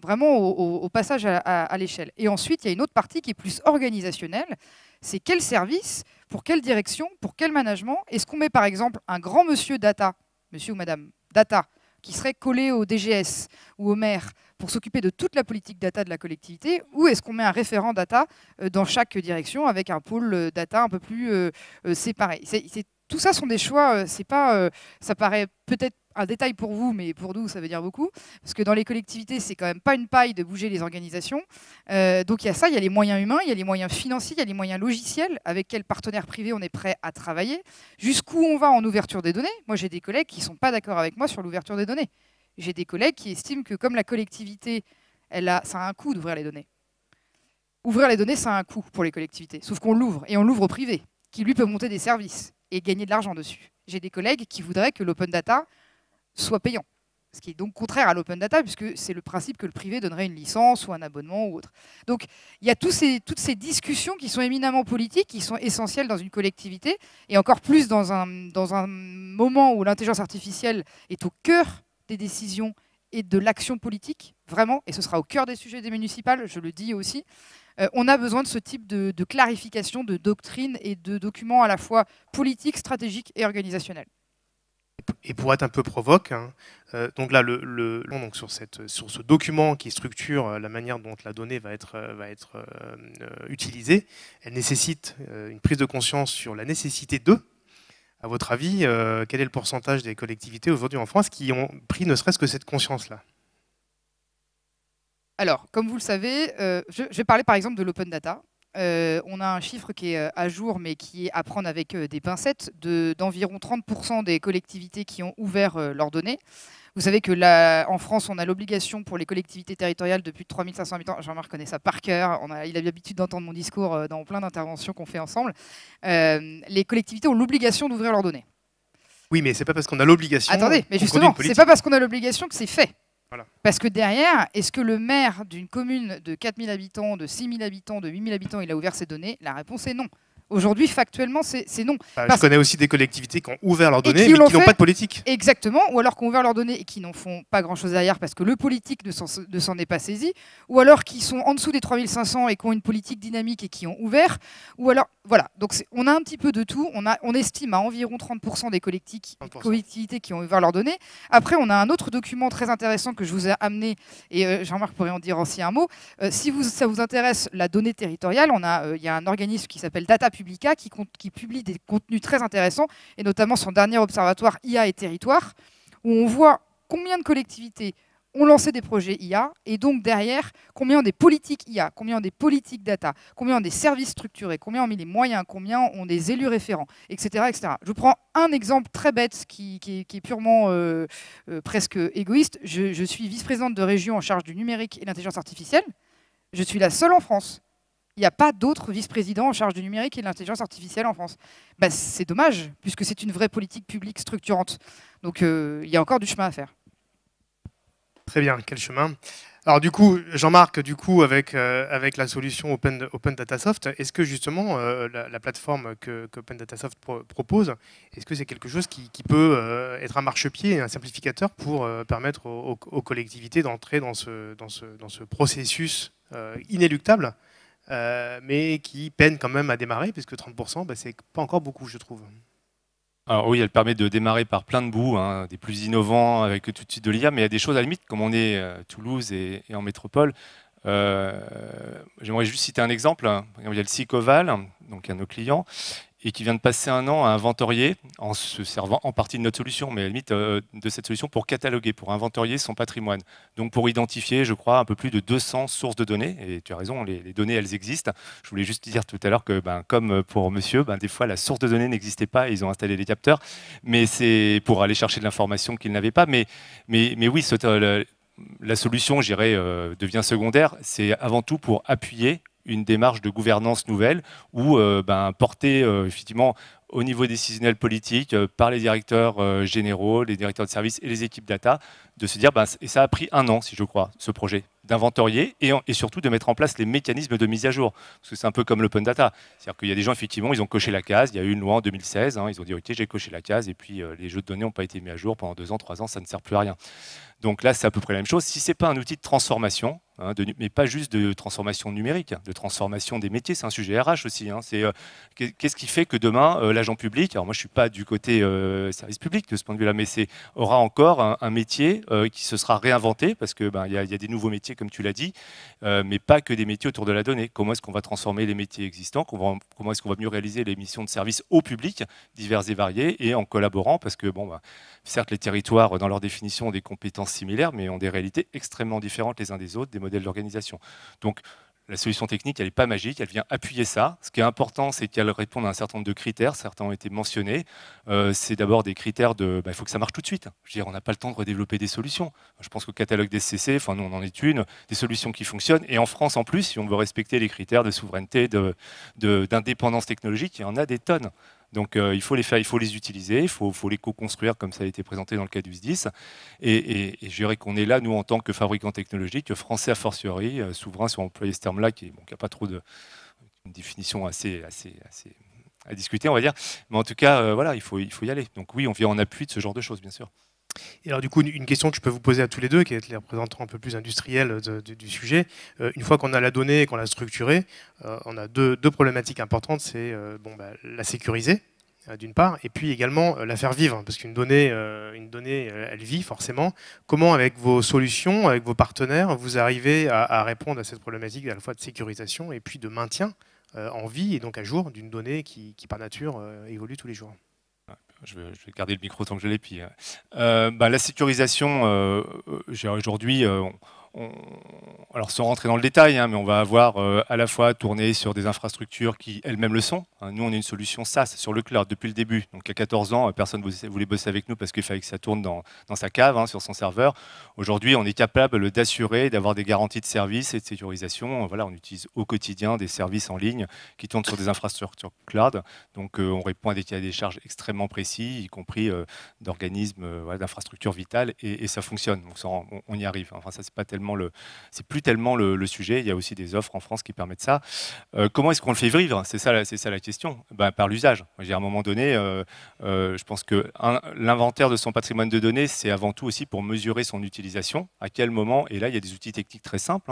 vraiment au passage à l'échelle. Et ensuite, il y a une autre partie qui est plus organisationnelle, c'est quel service, pour quelle direction, pour quel management. Est-ce qu'on met par exemple un grand monsieur data, monsieur ou madame data, qui serait collé au DGS ou au maire pour s'occuper de toute la politique data de la collectivité, ou est-ce qu'on met un référent data dans chaque direction avec un pôle data un peu plus séparé? Tout ça sont des choix, ça paraît peut-être un détail pour vous, mais pour nous, ça veut dire beaucoup. Parce que dans les collectivités, c'est quand même pas une paille de bouger les organisations. Donc il y a ça, il y a les moyens humains, il y a les moyens financiers, il y a les moyens logiciels, avec quels partenaires privés on est prêt à travailler. Jusqu'où on va en ouverture des données? Moi, j'ai des collègues qui ne sont pas d'accord avec moi sur l'ouverture des données. J'ai des collègues qui estiment que comme la collectivité, ça a un coût d'ouvrir les données. Ouvrir les données, ça a un coût pour les collectivités. Sauf qu'on l'ouvre, et on l'ouvre au privé, qui lui peut monter des services et gagner de l'argent dessus. J'ai des collègues qui voudraient que l'open data soit payant, ce qui est donc contraire à l'open data, puisque c'est le principe que le privé donnerait une licence ou un abonnement ou autre. Donc il y a toutes ces discussions qui sont éminemment politiques, qui sont essentielles dans une collectivité, et encore plus dans un moment où l'intelligence artificielle est au cœur des décisions et de l'action politique, vraiment, et ce sera au cœur des sujets des municipales, je le dis aussi. On a besoin de ce type de clarification, de doctrine et de documents à la fois politiques, stratégiques et organisationnels. Et pour être un peu provoque, hein, donc là, donc sur ce document qui structure la manière dont la donnée va être utilisée, elle nécessite une prise de conscience sur la nécessité de. À votre avis, quel est le pourcentage des collectivités aujourd'hui en France qui ont pris ne serait-ce que cette conscience-là? Alors, comme vous le savez, je vais parler par exemple de l'open data. On a un chiffre qui est à jour, mais qui est à prendre avec des pincettes, d'environ 30% des collectivités qui ont ouvert leurs données. Vous savez que en France, on a l'obligation pour les collectivités territoriales de plus de 3500 habitants. Jean-Marc connaît ça par cœur. Il a l'habitude d'entendre mon discours dans plein d'interventions qu'on fait ensemble. Les collectivités ont l'obligation d'ouvrir leurs données. Oui, mais c'est pas parce qu'on a l'obligation. Attendez, mais justement, c'est pas parce qu'on a l'obligation que c'est fait. Voilà. Parce que derrière, est-ce que le maire d'une commune de 4000 habitants, de 6000 habitants, de 8000 habitants, il a ouvert ses données? La réponse est non. Aujourd'hui, factuellement, c'est non. Je connais aussi des collectivités qui ont ouvert leurs données, mais qui n'ont pas de politique. Exactement, ou alors qui ont ouvert leurs données et qui n'en font pas grand-chose derrière parce que le politique ne s'en est pas saisi, ou alors qui sont en dessous des 3500 et qui ont une politique dynamique et qui ont ouvert, ou alors, voilà. Donc on a un petit peu de tout, on estime à environ 30% des collectivités qui ont ouvert leurs données. Après, on a un autre document très intéressant que je vous ai amené, et Jean-Marc pourrait en dire aussi un mot. Si ça vous intéresse la donnée territoriale, il y a un organisme qui s'appelle Data Publica qui publie des contenus très intéressants, et notamment son dernier observatoire IA et territoire, où on voit combien de collectivités ont lancé des projets IA, et donc derrière, combien ont des politiques IA, combien ont des politiques data, combien ont des services structurés, combien ont mis les moyens, combien ont des élus référents, etc. etc. Je vous prends un exemple très bête qui est purement presque égoïste. Je suis vice-présidente de région en charge du numérique et l'intelligence artificielle. Je suis la seule en France. Il n'y a pas d'autres vice-présidents en charge du numérique et de l'intelligence artificielle en France. Bah, c'est dommage, puisque c'est une vraie politique publique structurante. Donc il y a encore du chemin à faire. Très bien, quel chemin. Alors du coup, Jean-Marc, avec la solution Open Datasoft, est-ce que justement la plateforme que Open Datasoft propose, est-ce que c'est quelque chose qui peut être un marchepied, un simplificateur pour permettre aux collectivités d'entrer dans ce processus inéluctable, mais qui peine quand même à démarrer, puisque 30%, c'est pas encore beaucoup, je trouve. Alors oui, elle permet de démarrer par plein de bouts, hein, des plus innovants avec tout de suite de l'IA, mais il y a des choses à la limite, comme on est à Toulouse et en métropole. J'aimerais juste citer un exemple. Il y a le SICOVAL, donc un de nos clients, et qui vient de passer un an à inventorier, en se servant en partie de notre solution, mais à la limite de cette solution pour cataloguer, pour inventorier son patrimoine. Donc pour identifier, je crois, un peu plus de 200 sources de données. Et tu as raison, les données, elles existent. Je voulais juste dire tout à l'heure que, comme pour monsieur, des fois la source de données n'existait pas et ils ont installé les capteurs. Mais c'est pour aller chercher de l'information qu'ils n'avaient pas. Mais oui, la solution, je dirais, devient secondaire. C'est avant tout pour appuyer une démarche de gouvernance nouvelle ou portée effectivement au niveau décisionnel politique par les directeurs généraux, les directeurs de services et les équipes data, de se dire, et ça a pris un an, si je crois, ce projet, d'inventorier et surtout de mettre en place les mécanismes de mise à jour. Parce que c'est un peu comme l'open data. C'est-à-dire qu'il y a des gens, effectivement, ils ont coché la case. Il y a eu une loi en 2016, ils ont dit, OK, j'ai coché la case, et puis les jeux de données n'ont pas été mis à jour pendant 2 ans, 3 ans, ça ne sert plus à rien. Donc là, c'est à peu près la même chose. Si ce n'est pas un outil de transformation, mais pas juste de transformation numérique, de transformation des métiers, c'est un sujet RH aussi. C'est qu'est-ce qui fait que demain, l'agent public, alors moi je ne suis pas du côté service public de ce point de vue-là, mais aura encore un métier qui se sera réinventé, parce qu'il y a des nouveaux métiers, comme tu l'as dit, mais pas que des métiers autour de la donnée. Comment est-ce qu'on va transformer les métiers existants, comment est-ce qu'on va mieux réaliser les missions de service au public, divers et variés, et en collaborant, parce que certes, les territoires, dans leur définition, ont des compétences similaires, mais ont des réalités extrêmement différentes les uns des autres, des modèles d'organisation. Donc, la solution technique, elle n'est pas magique, elle vient appuyer ça. Ce qui est important, c'est qu'elle réponde à un certain nombre de critères, certains ont été mentionnés. C'est d'abord des critères de, il faut que ça marche tout de suite. Je veux dire, on n'a pas le temps de redévelopper des solutions. Je pense qu'au catalogue des SCC, nous on en est une, des solutions qui fonctionnent. Et en France, en plus, si on veut respecter les critères de souveraineté, d'indépendance technologique, il y en a des tonnes. Donc il faut les faire, il faut les utiliser, il faut les co-construire comme ça a été présenté dans le cas du SDIS. Et je dirais qu'on est là, nous, en tant que fabricants technologiques, français a fortiori, souverain, si on emploie ce terme-là, qui n'a pas trop une définition assez à discuter, on va dire. Mais en tout cas, voilà, il faut y aller. Donc oui, on vient en appui de ce genre de choses, bien sûr. Et alors du coup, une question que je peux vous poser à tous les deux, qui est les représentants un peu plus industriels du sujet. Une fois qu'on a la donnée et qu'on l'a structurée, on a deux problématiques importantes. C'est la sécuriser, d'une part, et puis également la faire vivre, parce qu'une donnée, elle vit forcément. Comment, avec vos solutions, avec vos partenaires, vous arrivez à répondre à cette problématique à la fois de sécurisation et puis de maintien en vie et donc à jour d'une donnée qui par nature, évolue tous les jours? Je vais garder le micro tant que je l'ai. Puis, la sécurisation, aujourd'hui, alors sans rentrer dans le détail, mais on va avoir à la fois tourné sur des infrastructures qui elles-mêmes le sont. Nous, on est une solution SaaS sur le cloud depuis le début. Donc, il y a 14 ans, personne ne voulait bosser avec nous parce qu'il fallait que ça tourne dans sa cave, sur son serveur. Aujourd'hui, on est capable d'assurer, d'avoir des garanties de service et de sécurisation. Voilà, on utilise au quotidien des services en ligne qui tournent sur des infrastructures cloud. Donc, on répond à des cahiers des charges extrêmement précis, y compris d'organismes, d'infrastructures vitales, et ça fonctionne. Donc, on y arrive. Enfin, ça, c'est plus tellement le sujet. Il y a aussi des offres en France qui permettent ça. Comment est-ce qu'on le fait vivre? C'est ça la question. Par l'usage. À un moment donné, je pense que l'inventaire de son patrimoine de données, c'est avant tout aussi pour mesurer son utilisation. À quel moment? Et là, il y a des outils techniques très simples.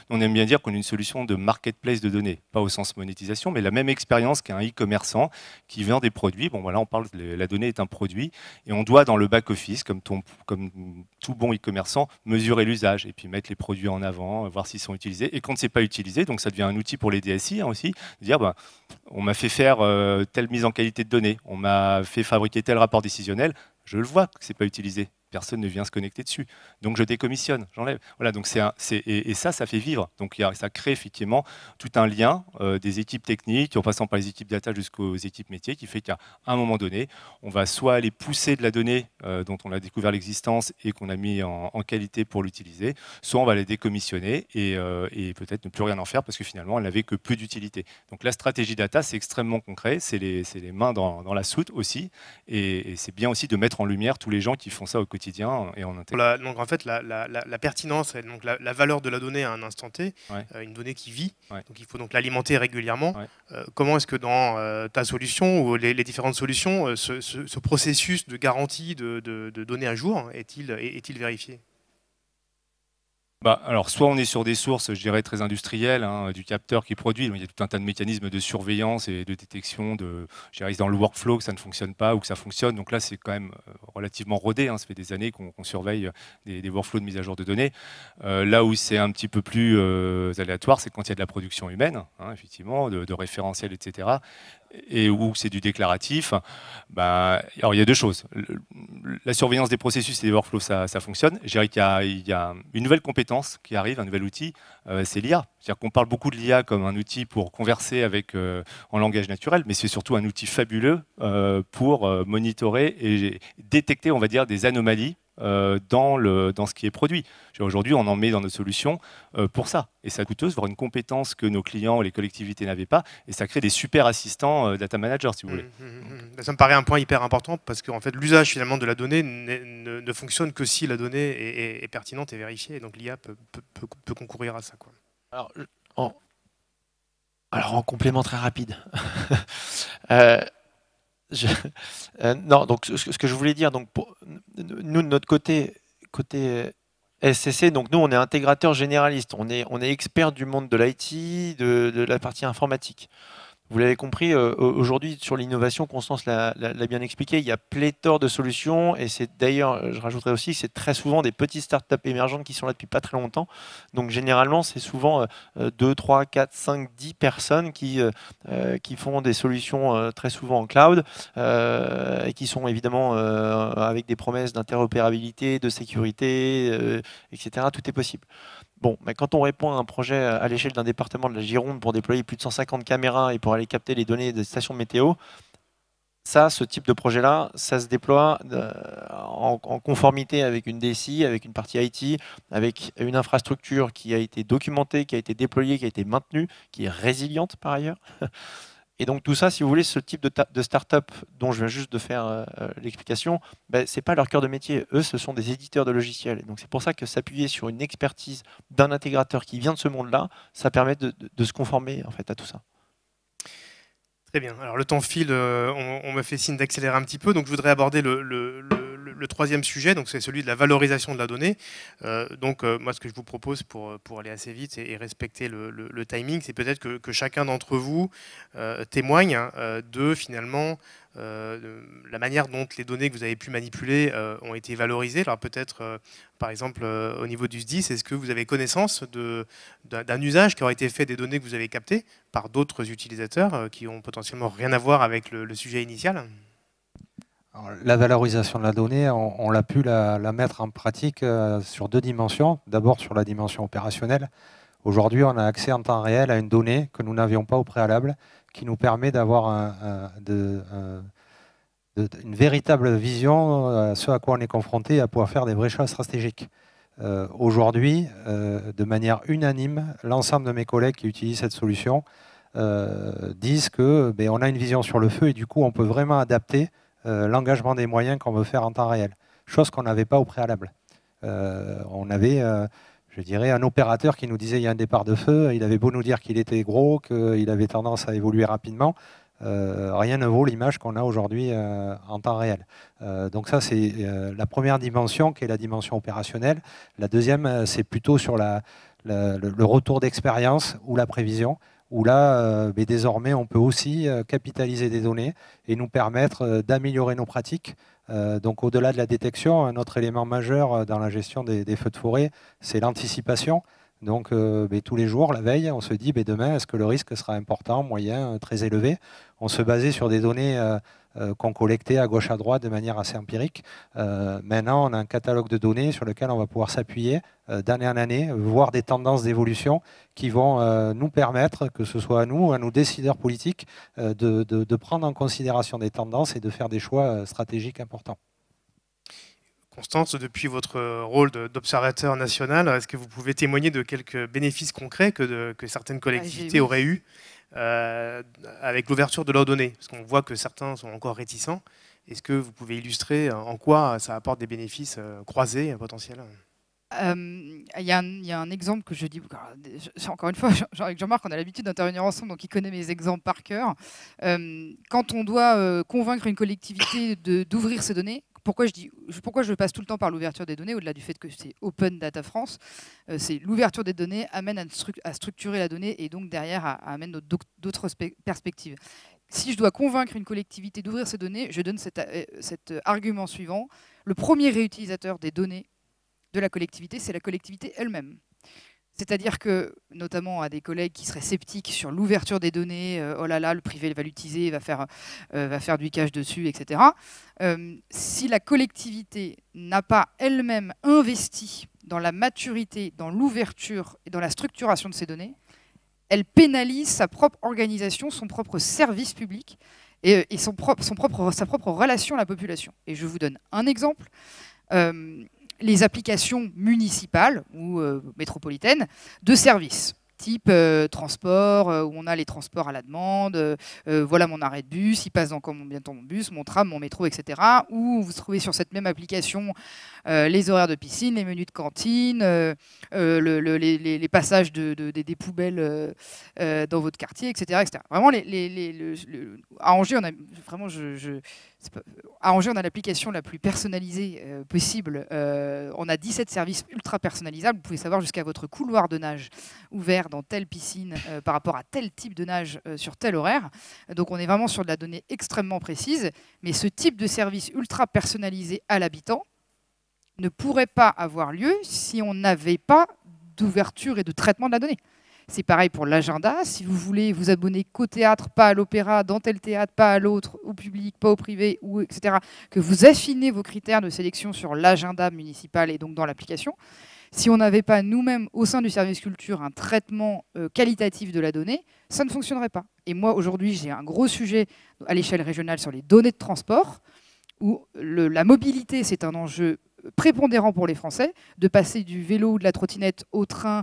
On aime bien dire qu'on est une solution de marketplace de données, pas au sens monétisation, mais la même expérience qu'un e-commerçant qui vend des produits. On parle, la donnée est un produit, et on doit, dans le back-office, comme tout bon e-commerçant, mesurer l'usage et puis mettre les produits en avant, voir s'ils sont utilisés. Et quand ce n'est pas utilisé, donc ça devient un outil pour les DSI aussi, de dire on m'a fait faire telle mise en qualité de données, on m'a fait fabriquer tel rapport décisionnel, je le vois que ce n'est pas utilisé. Personne ne vient se connecter dessus. Donc je décommissionne, j'enlève. Voilà, donc ça fait vivre. Donc ça crée effectivement tout un lien des équipes techniques, en passant par les équipes data jusqu'aux équipes métiers, qui fait qu'à un moment donné, on va soit aller pousser de la donnée dont on a découvert l'existence et qu'on a mis en qualité pour l'utiliser, soit on va la décommissionner et peut-être ne plus rien en faire parce que finalement, elle n'avait que peu d'utilité. Donc la stratégie data, c'est extrêmement concret, c'est les mains dans la soute aussi, et c'est bien aussi de mettre en lumière tous les gens qui font ça au quotidien et en intégration. Donc en fait, la pertinence, donc la valeur de la donnée à un instant T, une donnée qui vit, donc il faut donc l'alimenter régulièrement. Comment est-ce que dans ta solution ou les différentes solutions, ce processus de garantie de données à jour est-il vérifié? Alors, soit on est sur des sources, je dirais, très industrielles, du capteur qui produit. Donc, il y a tout un tas de mécanismes de surveillance et de détection. Je dirais dans le workflow que ça ne fonctionne pas ou que ça fonctionne. Donc là, c'est quand même relativement rodé. Ça fait des années qu'on surveille des workflows de mise à jour de données. Là où c'est un petit peu plus aléatoire, c'est quand il y a de la production humaine, effectivement, de référentiels, etc. Et où c'est du déclaratif. Alors, il y a deux choses. La surveillance des processus et des workflows, ça fonctionne. Je dirais qu'il y a une nouvelle compétence qui arrive, un nouvel outil, c'est l'IA. C'est-à-dire qu'on parle beaucoup de l'IA comme un outil pour converser en langage naturel, mais c'est surtout un outil fabuleux pour monitorer et détecter, on va dire, des anomalies dans ce qui est produit. Aujourd'hui, on en met dans nos solutions pour ça. Et ça coûteuse, voire une compétence que nos clients, les collectivités n'avaient pas. Et ça crée des super assistants data managers, si vous voulez. Ça me paraît un point hyper important parce qu'en fait, l'usage finalement de la donnée ne fonctionne que si la donnée est pertinente et vérifiée. Et donc l'IA peut concourir à ça, quoi. Alors en complément très rapide. Non, donc ce que je voulais dire, donc nous de notre côté, côté SCC, donc nous, on est intégrateur généraliste. On est expert du monde de l'IT, de la partie informatique. Vous l'avez compris, aujourd'hui, sur l'innovation, Constance l'a bien expliqué, il y a pléthore de solutions et c'est d'ailleurs, je rajouterais aussi, c'est très souvent des petites startups émergentes qui sont là depuis pas très longtemps. Donc généralement, c'est souvent 2, 3, 4, 5, 10 personnes qui font des solutions très souvent en cloud et qui sont évidemment avec des promesses d'interopérabilité, de sécurité, etc. Tout est possible. Bon, mais quand on répond à un projet à l'échelle d'un département de la Gironde pour déployer plus de 150 caméras et pour aller capter les données des stations météo, ça, ce type de projet-là, ça se déploie en conformité avec une DSI, avec une partie IT, avec une infrastructure qui a été documentée, qui a été déployée, qui a été maintenue, qui est résiliente par ailleurs. Et donc tout ça, si vous voulez, ce type de start-up dont je viens juste de faire l'explication, ben, ce n'est pas leur cœur de métier. Eux, ce sont des éditeurs de logiciels. Et donc c'est pour ça que s'appuyer sur une expertise d'un intégrateur qui vient de ce monde-là, ça permet de se conformer en fait, à tout ça. Très bien. Alors le temps file, on me fait signe d'accélérer un petit peu, donc je voudrais aborder le troisième sujet, donc c'est celui de la valorisation de la donnée. Moi, ce que je vous propose pour aller assez vite et respecter le timing, c'est peut-être que chacun d'entre vous témoigne de finalement la manière dont les données que vous avez pu manipuler ont été valorisées. Alors peut-être, par exemple, au niveau du SDIS, est-ce que vous avez connaissance d'un usage qui aurait été fait des données que vous avez captées par d'autres utilisateurs qui ont potentiellement rien à voir avec le sujet initial? Alors, la valorisation de la donnée, on a pu la mettre en pratique sur deux dimensions. D'abord sur la dimension opérationnelle. Aujourd'hui, on a accès en temps réel à une donnée que nous n'avions pas au préalable, qui nous permet d'avoir une véritable vision à ce à quoi on est confronté, à pouvoir faire des vrais choix stratégiques. Aujourd'hui, de manière unanime, l'ensemble de mes collègues qui utilisent cette solution disent que on a une vision sur le feu et du coup, on peut vraiment adapter l'engagement des moyens qu'on veut faire en temps réel, chose qu'on n'avait pas au préalable. On avait, je dirais, un opérateur qui nous disait il y a un départ de feu, il avait beau nous dire qu'il était gros, qu'il avait tendance à évoluer rapidement, rien ne vaut l'image qu'on a aujourd'hui en temps réel. Donc ça, c'est la première dimension qui est la dimension opérationnelle. La deuxième, c'est plutôt sur le retour d'expérience ou la prévision, où là, désormais, on peut aussi capitaliser des données et nous permettre d'améliorer nos pratiques. Donc au-delà de la détection, un autre élément majeur dans la gestion des feux de forêt, c'est l'anticipation. Donc tous les jours, la veille, on se dit demain, est-ce que le risque sera important, moyen, très élevé? On se basait sur des données qu'on collectait à gauche à droite de manière assez empirique. Maintenant, on a un catalogue de données sur lequel on va pouvoir s'appuyer d'année en année, voir des tendances d'évolution qui vont nous permettre, que ce soit à nous, à nos décideurs politiques, de prendre en considération des tendances et de faire des choix stratégiques importants. Constance, depuis votre rôle d'observateur national, est-ce que vous pouvez témoigner de quelques bénéfices concrets que certaines collectivités auraient eus avec l'ouverture de leurs données? Parce qu'on voit que certains sont encore réticents. Est-ce que vous pouvez illustrer en quoi ça apporte des bénéfices croisés potentiels? Il y a un exemple que je dis, encore une fois, avec Jean-Marc, on a l'habitude d'intervenir ensemble, donc il connaît mes exemples par cœur. Quand on doit convaincre une collectivité d'ouvrir ses données, pourquoi je passe tout le temps par l'ouverture des données, au-delà du fait que c'est Open Data France, c'est l'ouverture des données amène à structurer la donnée et donc derrière amène d'autres perspectives. Si je dois convaincre une collectivité d'ouvrir ses données, je donne cet argument suivant. Le premier réutilisateur des données de la collectivité, c'est la collectivité elle-même. C'est-à-dire que, notamment à des collègues qui seraient sceptiques sur l'ouverture des données, oh là là, le privé va l'utiliser, va faire du cash dessus, etc. Si la collectivité n'a pas elle-même investi dans la maturité, dans l'ouverture et dans la structuration de ces données, elle pénalise sa propre organisation, son propre service public et sa propre relation à la population. Et je vous donne un exemple. Les applications municipales ou métropolitaines de services, type transport, où on a les transports à la demande, voilà mon arrêt de bus, il passe dans bientôt mon bus, mon tram, mon métro, etc. Ou vous trouvez sur cette même application les horaires de piscine, les menus de cantine, les passages des poubelles dans votre quartier, etc. etc. Vraiment, à Angers, on a vraiment, À Angers, on a l'application la plus personnalisée possible. On a 17 services ultra personnalisables. Vous pouvez savoir jusqu'à votre couloir de nage ouvert dans telle piscine par rapport à tel type de nage sur tel horaire. Donc on est vraiment sur de la donnée extrêmement précise. Mais ce type de service ultra personnalisé à l'habitant ne pourrait pas avoir lieu si on n'avait pas d'ouverture et de traitement de la donnée. C'est pareil pour l'agenda. Si vous voulez vous abonner qu'au théâtre, pas à l'opéra, dans tel théâtre, pas à l'autre, au public, pas au privé, ou etc., que vous affinez vos critères de sélection sur l'agenda municipal et donc dans l'application, si on n'avait pas nous-mêmes, au sein du service culture, un traitement qualitatif de la donnée, ça ne fonctionnerait pas. Et moi, aujourd'hui, j'ai un gros sujet à l'échelle régionale sur les données de transport, où la mobilité, c'est un enjeu prépondérant pour les Français, de passer du vélo ou de la trottinette au train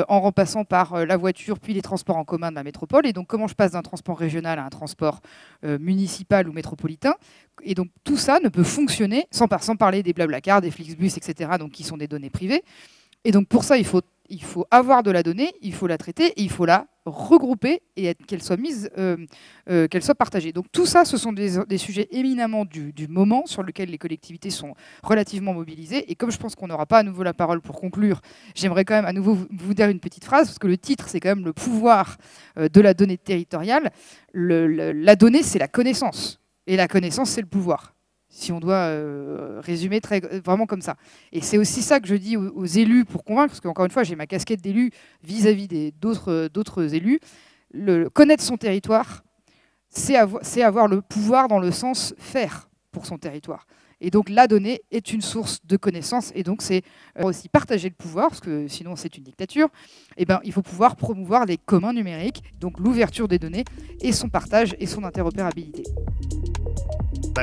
en repassant par la voiture, puis les transports en commun de la métropole. Et donc, comment je passe d'un transport régional à un transport municipal ou métropolitain. Et donc, tout ça ne peut fonctionner sans parler des Blablacar, des Flixbus, etc., donc, qui sont des données privées. Et donc, pour ça, il faut avoir de la donnée, il faut la traiter et il faut la regrouper et qu'elle soit qu'elle soit partagée. Donc tout ça, ce sont des sujets éminemment du moment sur lesquels les collectivités sont relativement mobilisées. Et comme je pense qu'on n'aura pas à nouveau la parole pour conclure, j'aimerais quand même à nouveau vous dire une petite phrase, parce que le titre, c'est quand même le pouvoir de la donnée territoriale. La donnée, c'est la connaissance. Et la connaissance, c'est le pouvoir. Si on doit résumer vraiment comme ça. Et c'est aussi ça que je dis aux élus pour convaincre, parce qu'encore une fois, j'ai ma casquette d'élu vis-à-vis d'autres élus. Connaître son territoire, c'est avoir le pouvoir dans le sens faire pour son territoire. Et donc la donnée est une source de connaissances, et donc c'est aussi partager le pouvoir, parce que sinon c'est une dictature. Et ben, il faut pouvoir promouvoir les communs numériques, donc l'ouverture des données, et son partage et son interopérabilité.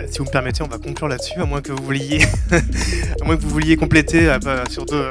Si vous me permettez, on va conclure là-dessus, à moins que vous vouliez compléter sur deux.